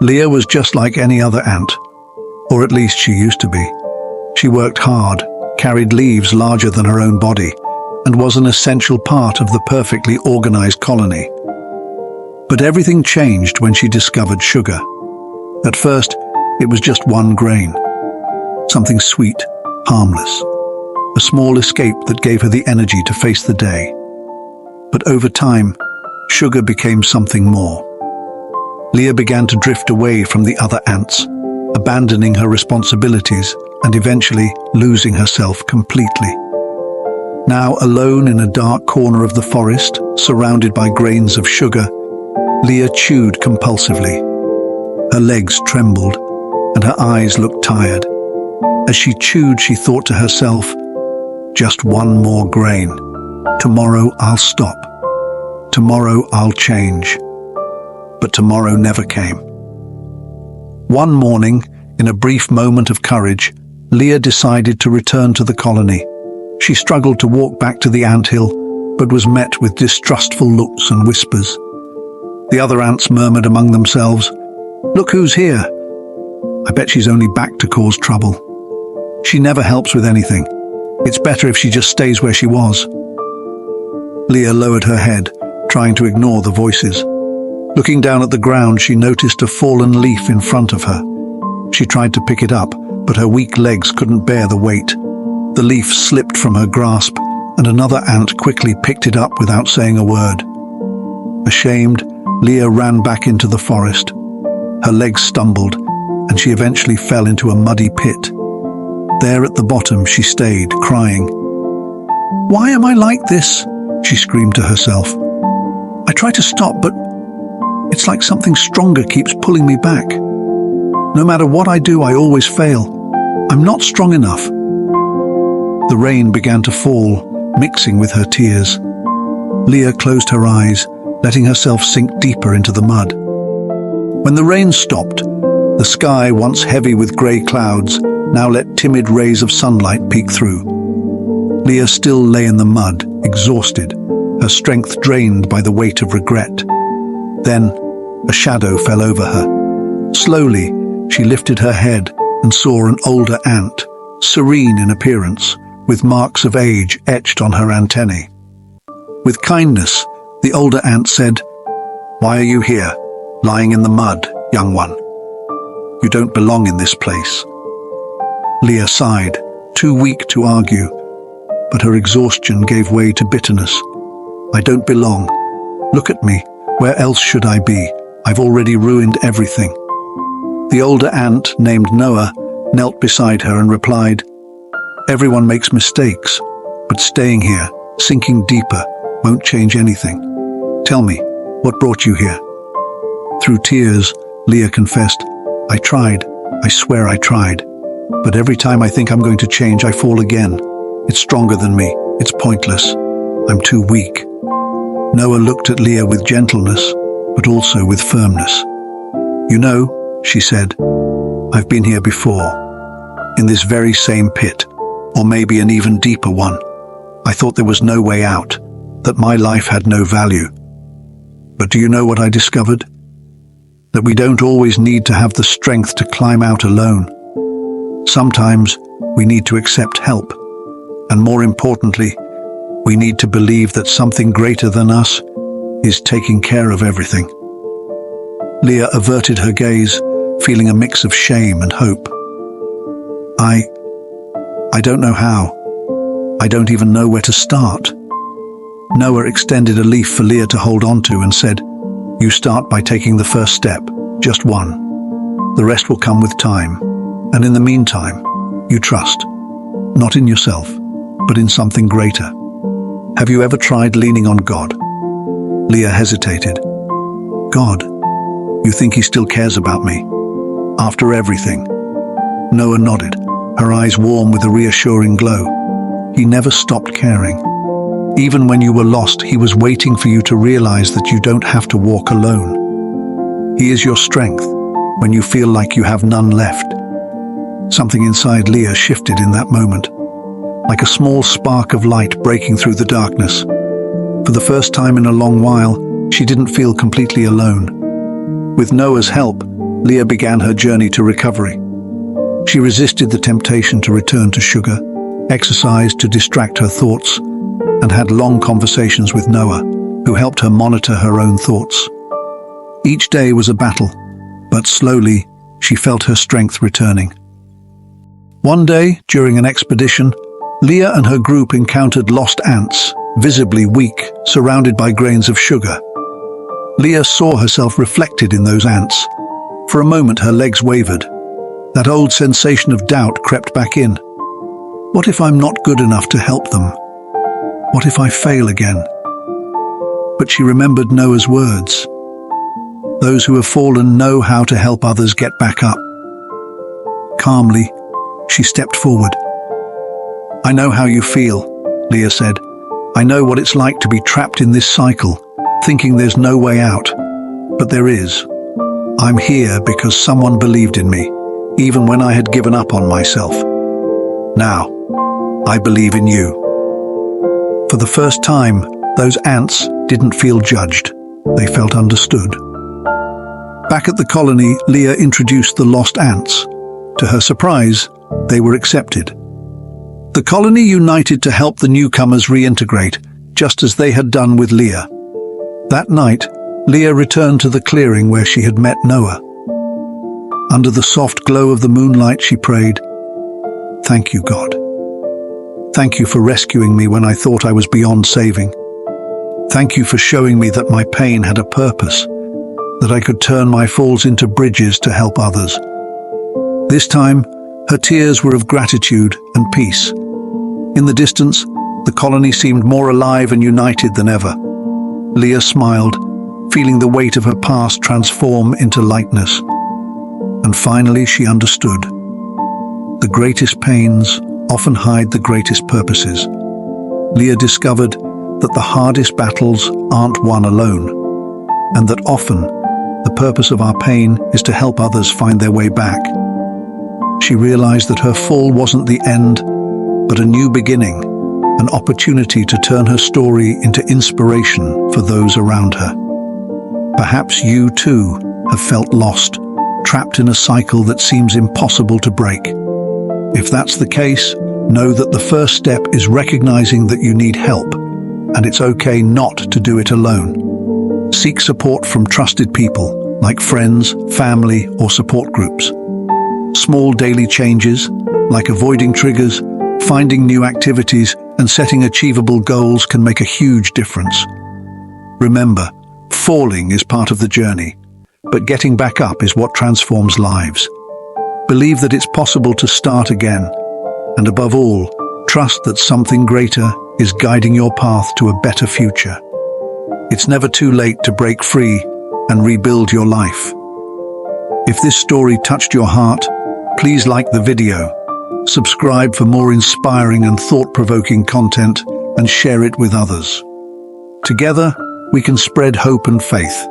Leah was just like any other ant, or at least she used to be. She worked hard, carried leaves larger than her own body, and was an essential part of the perfectly organized colony. But everything changed when she discovered sugar. At first, it was just one grain. Something sweet, harmless. A small escape that gave her the energy to face the day. But over time, sugar became something more. Leah began to drift away from the other ants, abandoning her responsibilities and eventually losing herself completely. Now alone in a dark corner of the forest, surrounded by grains of sugar, Leah chewed compulsively. Her legs trembled and her eyes looked tired. As she chewed, she thought to herself, just one more grain. Tomorrow I'll stop. Tomorrow I'll change. But tomorrow never came. One morning, in a brief moment of courage, Leah decided to return to the colony. She struggled to walk back to the anthill, but was met with distrustful looks and whispers. The other ants murmured among themselves, "Look who's here. I bet she's only back to cause trouble. She never helps with anything. It's better if she just stays where she was." Leah lowered her head, trying to ignore the voices. Looking down at the ground, she noticed a fallen leaf in front of her. She tried to pick it up, but her weak legs couldn't bear the weight. The leaf slipped from her grasp, and another ant quickly picked it up without saying a word. Ashamed, Leah ran back into the forest. Her legs stumbled, and she eventually fell into a muddy pit. There at the bottom she stayed, crying. "Why am I like this?" she screamed to herself. "I try to stop, but it's like something stronger keeps pulling me back. No matter what I do, I always fail. I'm not strong enough." The rain began to fall, mixing with her tears. Leah closed her eyes, letting herself sink deeper into the mud. When the rain stopped, the sky, once heavy with grey clouds, now let timid rays of sunlight peek through. Leah still lay in the mud, exhausted, her strength drained by the weight of regret. Then, a shadow fell over her. Slowly, she lifted her head and saw an older ant, serene in appearance, with marks of age etched on her antennae. With kindness, the older ant said, "Why are you here, lying in the mud, young one? You don't belong in this place." Leah sighed, too weak to argue, but her exhaustion gave way to bitterness. "I don't belong. Look at me. Where else should I be? I've already ruined everything." The older ant, named Noah, knelt beside her and replied, "Everyone makes mistakes, but staying here, sinking deeper, won't change anything. Tell me, what brought you here?" Through tears, Leah confessed, "I tried. I swear I tried. But every time I think I'm going to change, I fall again. It's stronger than me. It's pointless. I'm too weak." Noah looked at Leah with gentleness, but also with firmness. "You know," she said, "I've been here before, in this very same pit, or maybe an even deeper one. I thought there was no way out, that my life had no value. But do you know what I discovered? That we don't always need to have the strength to climb out alone. Sometimes we need to accept help, and more importantly, we need to believe that something greater than us is taking care of everything." Leah averted her gaze, feeling a mix of shame and hope. I don't know how. I don't even know where to start." Noah extended a leaf for Leah to hold on to and said, "You start by taking the first step, just one. The rest will come with time. And in the meantime, you trust, not in yourself, but in something greater. Have you ever tried leaning on God?" Leah hesitated. "God? You think he still cares about me? After everything?" Noah nodded, her eyes warm with a reassuring glow. He never stopped caring. Even when you were lost, he was waiting for you to realize that you don't have to walk alone. He is your strength when you feel like you have none left. Something inside Leah shifted in that moment, like a small spark of light breaking through the darkness. For the first time in a long while, she didn't feel completely alone. With Noah's help, Leah began her journey to recovery. She resisted the temptation to return to sugar, exercised to distract her thoughts, and had long conversations with Noah, who helped her monitor her own thoughts. Each day was a battle, but slowly she felt her strength returning. One day, during an expedition, Leah and her group encountered lost ants, visibly weak, surrounded by grains of sugar. Leah saw herself reflected in those ants. For a moment her legs wavered. That old sensation of doubt crept back in. What if I'm not good enough to help them? What if I fail again? But she remembered Noah's words. Those who have fallen know how to help others get back up. Calmly, she stepped forward. I know how you feel, Leah said. I know what it's like to be trapped in this cycle, thinking there's no way out. But there is. I'm here because someone believed in me, even when I had given up on myself. Now, I believe in you. For the first time, those ants didn't feel judged. They felt understood. Back at the colony, Leah introduced the lost ants. To her surprise, they were accepted. The colony united to help the newcomers reintegrate, just as they had done with Leah. That night, Leah returned to the clearing where she had met Noah. Under the soft glow of the moonlight, she prayed, "Thank you, God. Thank you for rescuing me when I thought I was beyond saving. Thank you for showing me that my pain had a purpose, that I could turn my falls into bridges to help others." This time, her tears were of gratitude and peace. In the distance, the colony seemed more alive and united than ever. Leah smiled, feeling the weight of her past transform into lightness. And finally she understood. The greatest pains often hide the greatest purposes. Leah discovered that the hardest battles aren't won alone, and that often the purpose of our pain is to help others find their way back. She realized that her fall wasn't the end, but a new beginning, an opportunity to turn her story into inspiration for those around her. Perhaps you too have felt lost, trapped in a cycle that seems impossible to break. If that's the case, know that the first step is recognizing that you need help, and it's okay not to do it alone. Seek support from trusted people, like friends, family, or support groups. Small daily changes, like avoiding triggers, finding new activities, and setting achievable goals can make a huge difference. Remember, falling is part of the journey, but getting back up is what transforms lives. Believe that it's possible to start again, and above all, trust that something greater is guiding your path to a better future. It's never too late to break free and rebuild your life. If this story touched your heart, please like the video, subscribe for more inspiring and thought-provoking content, and share it with others. Together, we can spread hope and faith.